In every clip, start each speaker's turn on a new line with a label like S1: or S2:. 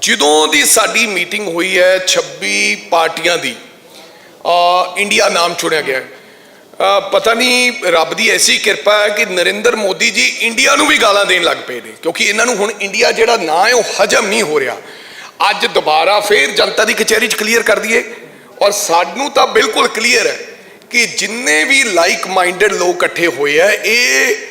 S1: ਜਦੋਂ ਦੀ ਸਾਡੀ ਮੀਟਿੰਗ ਹੋਈ ਹੈ 26 ਪਾਰਟੀਆਂ ਦੀ ਇੰਡੀਆ ਨਾਮ ਚੁਣਿਆ ਗਿਆ ਪਤਾ ਨਹੀਂ ਰੱਬ ਦੀ ਐਸੀ ਕਿਰਪਾ ਹੈ ਕਿ ਨਰਿੰਦਰ ਮੋਦੀ ਜੀ ਇੰਡੀਆ ਨੂੰ ਵੀ ਗਾਲਾਂ ਦੇਣ ਲੱਗ ਪਏ ਨੇ ਕਿਉਂਕਿ ਇਹਨਾਂ ਨੂੰ ਹੁਣ ਇੰਡੀਆ ਜਿਹੜਾ ਨਾਂ ਹੈ ਉਹ ਹਜਮ ਨਹੀਂ ਹੋ ਰਿਹਾ। ਅੱਜ ਦੁਬਾਰਾ ਫੇਰ ਜਨਤਾ ਦੀ ਕਚਹਿਰੀ 'ਚ ਕਲੀਅਰ ਕਰ ਦਈਏ ਔਰ ਸਾਨੂੰ ਤਾਂ ਬਿਲਕੁਲ ਕਲੀਅਰ ਹੈ ਕਿ ਜਿੰਨੇ ਵੀ ਲਾਈਕ ਮਾइंडेड ਲੋਕ ਇਕੱਠੇ ਹੋਏ ਹੈ ਇਹ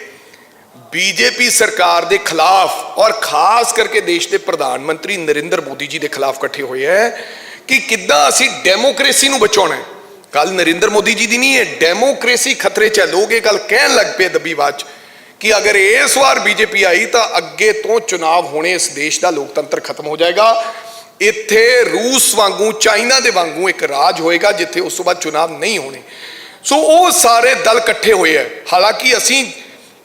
S1: बीजेपी सरकार के खिलाफ और खास करके देश के प्रधानमंत्री नरेंद्र मोदी जी के खिलाफ इकट्ठे हुए हैं कि किद्दां असीं डेमोक्रेसी नूं बचाउणा है। गल नरेंद्र मोदी जी की नहीं है, डेमोक्रेसी खतरे च है। लोग ये गल कहन लग पे दबी बात कि अगर इस बार बीजेपी आई तो अगे तो चुनाव होने इस देश का लोकतंत्र खत्म हो जाएगा। इत्थे रूस वांगू चाइना के वांगू एक राज होएगा जिथे उस तो बाद चुनाव नहीं होने। सो वो सारे दल इकट्ठे हुए हैं। हालांकि असीं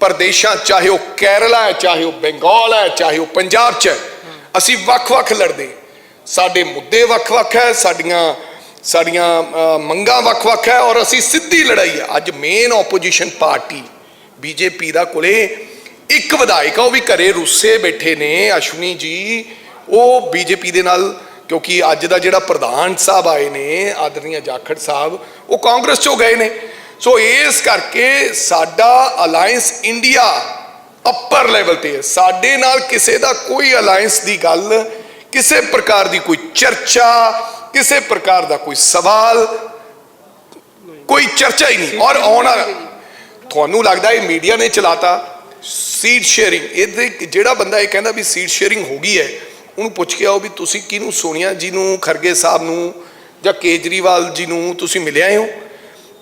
S1: प्रदेशों चाहे वह केरला है, चाहे वह बंगाल है, चाहे वह पंजाब च है, असी वख-वख लड़ते, साडे मुद्दे वख-वख है, साड़ियाँ मंगां वख-वख है और असी सीधी लड़ाई है। अज मेन ओपोजिशन पार्टी बीजेपी दा कोले एक विधायक वो भी घरे रुस्से बैठे ने अश्विनी जी, वो बीजेपी दे नाल क्योंकि अज दा जिहड़ा प्रधान साहब आए ने आदरणीय जाखड़ साहब वो कांग्रेस चों गए ने। सो इस करके साडा अलायंस इंडिया अपर लैवल ते है, साडे नाल किसी का कोई अलायंस की गल, किसी प्रकार की कोई चर्चा, किसी प्रकार का कोई सवाल, कोई चर्चा ही नहीं। और आना थानू लगता है मीडिया ने चलाता सीट शेयरिंग, ये जिहड़ा बंदा ये कहता भी सीट शेयरिंग हो गई है उन्होंने पुछ के आओ भी तुसीं किहनूं सोनिया जी नूं, खरगे साहब नूं जां केजरीवाल जी नूं तुसीं मिले आए हो।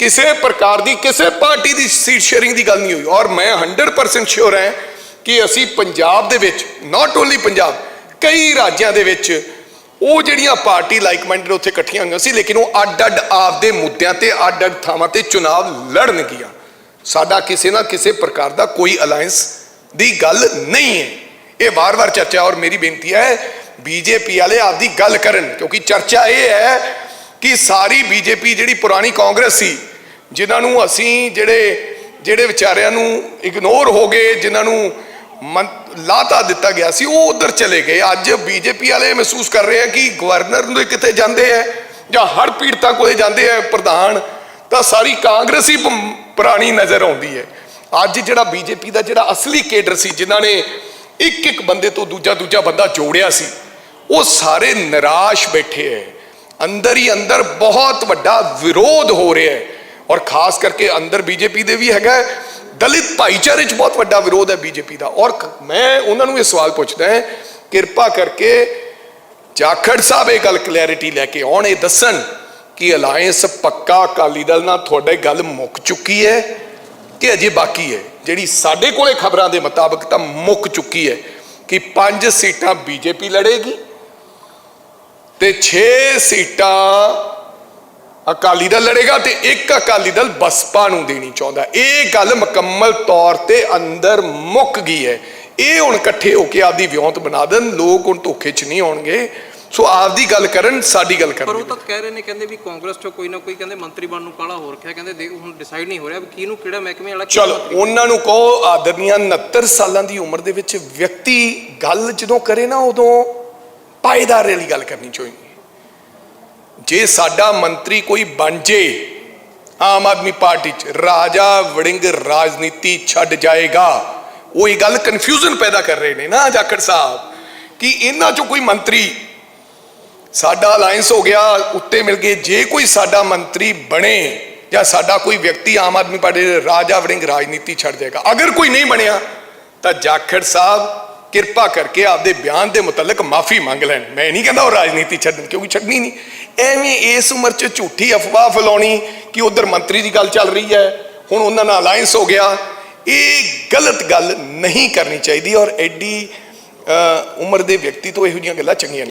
S1: किसी प्रकार की किसी पार्टी की सीट शेयरिंग की गल नहीं हुई। और मैं 100% श्योर है कि असी पंजाब दे विच, नॉट ओनली पंजाब, कई राज्यों के विच वो जिहड़ियां पार्टी लाइक माइंडेड उत्थे इकट्ठियां होईयां सी लेकिन वो अड-अड आपदे मुद्दों ते अड-अड थावां ते चुनाव लड़नगियां। साडा किसी ना किसी प्रकार का कोई अलायंस की गल नहीं है। ये बार बार चर्चा और मेरी बेनती है बीजेपी वाले आपकी गल करन क्योंकि चर्चा ये है कि सारी बीजेपी जिहड़ी पुरानी कांग्रेस सी जिन्होंने असी जिहड़े विचारियां नूं इग्नोर हो गए, जिन्होंने लाता दिता गया सी वो उधर चले गए। अज बीजेपी वाले महसूस कर रहे हैं कि गवर्नर नूं किते जांदे है जां हड़ पीड़तां कोले जांदे है प्रधान तो सारी कांग्रेस ही पुरानी नज़र आउंदी है। अज जिहड़ा बीजेपी का जिहड़ा असली केडर सी जिन्होंने एक एक बंदे तो दूजा बंदा जोड़िया सी वो सारे निराश बैठे है। अंदर ही अंदर बहुत वड्डा विरोध हो रहा है और खास करके अंदर बीजेपी दे भी है दलित भाईचारे च बहुत वड्डा विरोध है बीजेपी का। और मैं उन्होंने ये सवाल पूछता है कृपा करके जाखड़ साहब ये गल क्लैरिटी लैके आउण, ये दसन कि अलायंस पक्का अकाली दल नाल तुहाडे गल मुक चुकी है कि अजे बाकी है। जिहड़ी साडे कोले खबरां दे मुताबिक तां मुक चुकी है कि 5 सीटां बीजेपी लड़ेगी ते 6 सीटां अकाली दल लड़ेगा ते 1 अकाली दल बसपा नूं देनी चाहुंदा। ये गल मुकम्मल तौर ते अंदर मुक गई है। ये हुण इकट्ठे होके आपदी विਉਂਤ बना देन, लोग हुण धोखे च नहीं आउणगे। सो आपदी गल करन, साडी गल करन।
S2: पर वो तो कह रहे ने कहंदे भी कांग्रेस चों कोई ना कोई कहंदे मंत्री बनन नूं काला हो रखिया, कहंदे हुण डिसाइड नहीं हो रहा भी किहनूं किहड़ा महकमे वाला।
S1: चलो उन्हां नूं कहो आदरणीय 69 सालां दी उम्र दे विच व्यक्ति गल जदों करे ना उदों पायेदार वाली गल करनी चाहिए। जे साडा मंत्री कोई बन जे आम आदमी पार्टी च राजा वड़िंग राजनीति छड़ जाएगा, वो ये गल कन्फ्यूजन पैदा कर रहे हैं ना जाखड़ साहब कि इन्हां चों कोई मंत्री साडा अलायंस हो गया उत्ते मिल गए। जे कोई साडा मंत्री बने या साडा कोई व्यक्ति आम आदमी पार्टी राजा वड़िंग राजनीति छड़ जाएगा। अगर कोई नहीं बनया तो जाखड़ साहब किरपा करके आपदे बयान के मुतलक माफ़ी मंग लैन। मैं नहीं कहता वो राजनीति छड्डन क्योंकि छड्डनी नहीं। एवें इस उम्र च झूठी अफवाह फैलाउणी कि उधर मंत्री की गल चल रही है हुण उन्हां नाल अलायंस हो गया, ये गलत गल नहीं करनी चाहिए। और एडी उम्र के व्यक्ति तो इहो जिहियां गल्लां चंगीआं